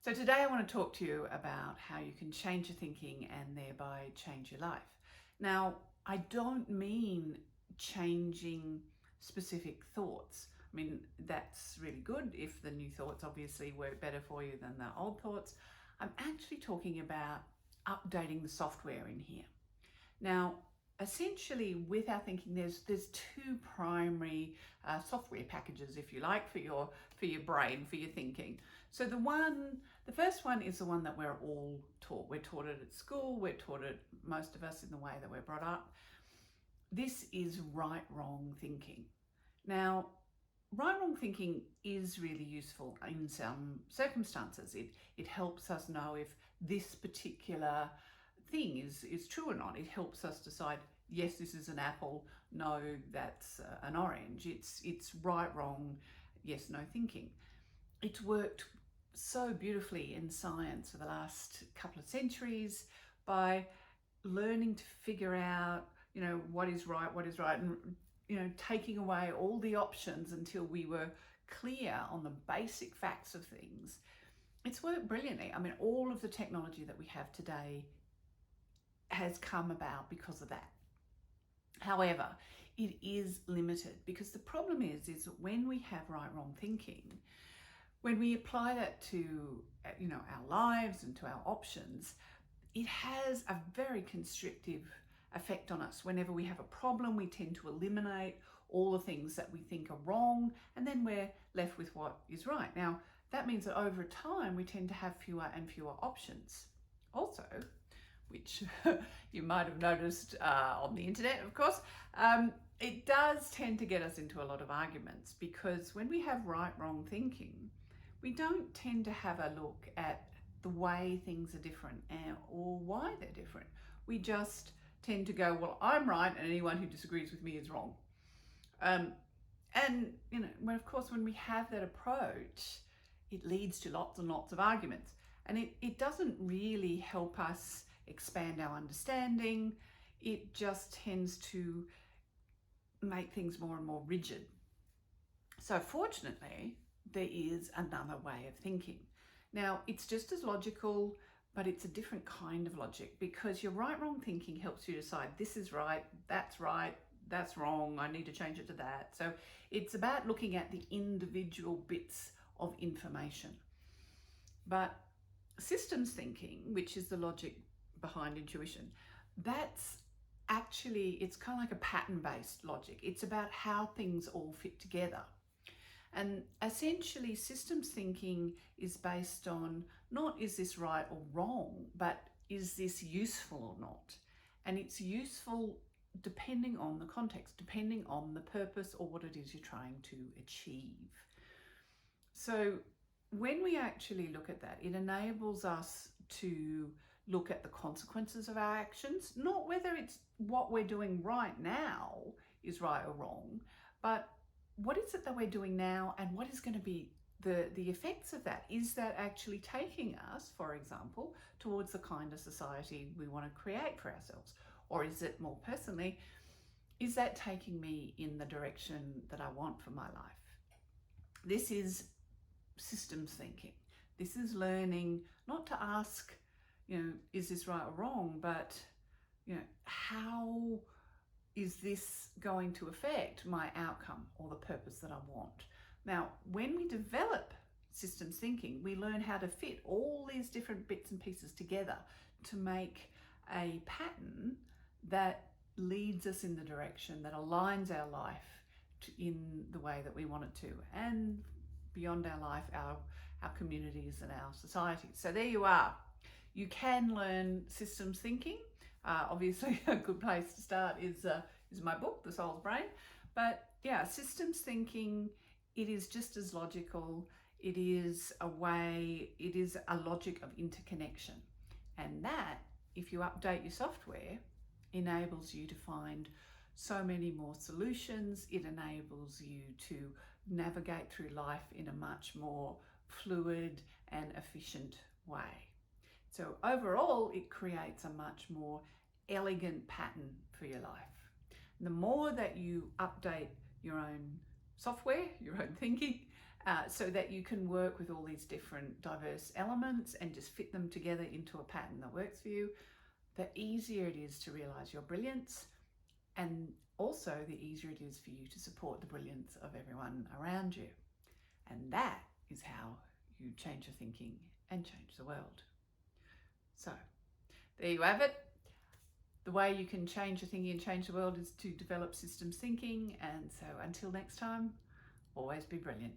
So today I want to talk to you about how you can change your thinking and thereby change your life. Now, I don't mean changing specific thoughts. I mean, that's really good if the new thoughts obviously work better for you than the old thoughts. I'm actually talking about updating the software in here. Now, essentially with our thinking, there's two primary software packages, if you like, for your brain, for your thinking. So the first one is the one that we're all taught. We're taught it at school. We're taught it, most of us, in the way that we're brought up. This is right-wrong thinking. Now, right-wrong thinking is really useful in some circumstances. It helps us know if this particular thing is true or not. It helps us decide, yes, this is an apple, no, that's an orange. It's right, wrong, yes, no thinking. It's worked so beautifully in science for the last couple of centuries by learning to figure out, what is right, and, taking away all the options until we were clear on the basic facts of things. It's worked brilliantly. I mean, all of the technology that we have today has come about because of that. However, it is limited because the problem is that when we have right-wrong thinking, when we apply that to our lives and to our options, it has a very constrictive effect on us. Whenever we have a problem, we tend to eliminate all the things that we think are wrong, and then we're left with what is right. Now, that means that over time, we tend to have fewer and fewer options. Also, which you might have noticed on the internet, of course, it does tend to get us into a lot of arguments, because when we have right-wrong thinking, we don't tend to have a look at the way things are different or why they're different. We just tend to go, well, I'm right and anyone who disagrees with me is wrong. And when we have that approach, it leads to lots and lots of arguments. And it doesn't really help us expand our understanding. It just tends to make things more and more rigid. So fortunately, there is another way of thinking. Now, it's just as logical, but it's a different kind of logic, because your right-wrong thinking helps you decide this is right, that's wrong, I need to change it to that. So it's about looking at the individual bits of information. But systems thinking, which is the logic behind intuition, it's kind of like a pattern-based logic. It's about how things all fit together. And essentially, systems thinking is based on not is this right or wrong, but is this useful or not? And it's useful depending on the context, depending on the purpose or what it is you're trying to achieve. So when we actually look at that, it enables us to look at the consequences of our actions, not whether it's what we're doing right now is right or wrong, but what is it that we're doing now and what is going to be the effects of that? Is that actually taking us, for example, towards the kind of society we want to create for ourselves? Or is it, more personally, is that taking me in the direction that I want for my life? This is systems thinking. This is learning not to ask, is this right or wrong, but, how is this going to affect my outcome or the purpose that I want? Now, when we develop systems thinking, we learn how to fit all these different bits and pieces together to make a pattern that leads us in the direction that aligns our life in the way that we want it to, and beyond our life, our communities and our societies. So there you are. You can learn systems thinking. Obviously, a good place to start is my book, The Soul's Brain. But yeah, systems thinking, it is just as logical. It is a logic of interconnection. And that, if you update your software, enables you to find so many more solutions. It enables you to navigate through life in a much more fluid and efficient way. So overall, it creates a much more elegant pattern for your life. And the more that you update your own software, your own thinking, so that you can work with all these different diverse elements and just fit them together into a pattern that works for you, the easier it is to realize your brilliance, and also the easier it is for you to support the brilliance of everyone around you. And that is how you change your thinking and change the world. So there you have it. The way you can change your thinking and change the world is to develop systems thinking. And so until next time, always be brilliant.